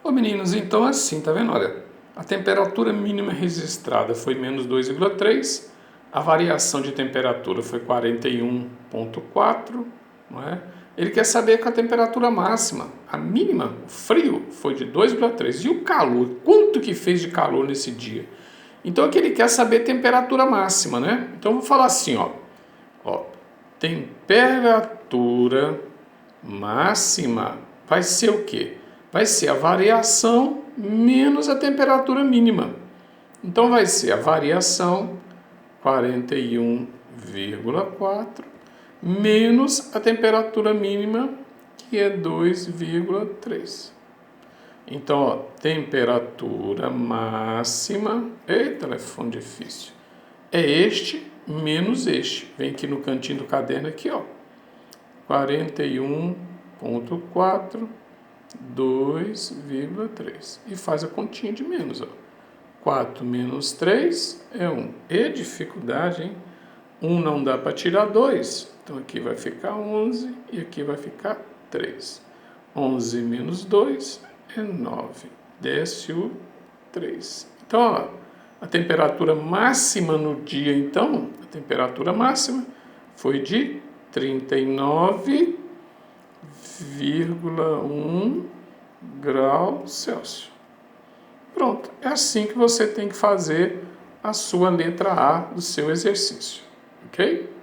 Ô meninos, então assim, tá vendo? Olha, a temperatura mínima registrada foi menos 2,3, a variação de temperatura foi 41,4, não é? Ele quer saber com a temperatura máxima, a mínima, o frio, foi de 2,3. E o calor, quanto que fez de calor nesse dia? Então aqui ele quer saber a temperatura máxima, né? Então eu vou falar assim, ó, temperatura máxima vai ser o quê? Vai ser a variação menos a temperatura mínima. Então vai ser a variação 41,4 menos a temperatura mínima, que é 2,3. Então, ó, temperatura máxima, telefone difícil, é este menos este. Vem aqui no cantinho do caderno aqui, ó. 41,4, 2,3. E faz a continha de menos, ó. 4 menos 3 é 1. E dificuldade, hein? 1 não dá para tirar 2. Então aqui vai ficar 11 e aqui vai ficar 3. 11 menos 2 é 9. Desce o 3. Então, ó, a temperatura máxima no dia, então, a temperatura máxima foi de 39,1 graus Celsius. Pronto, é assim que você tem que fazer a sua letra A do seu exercício, ok?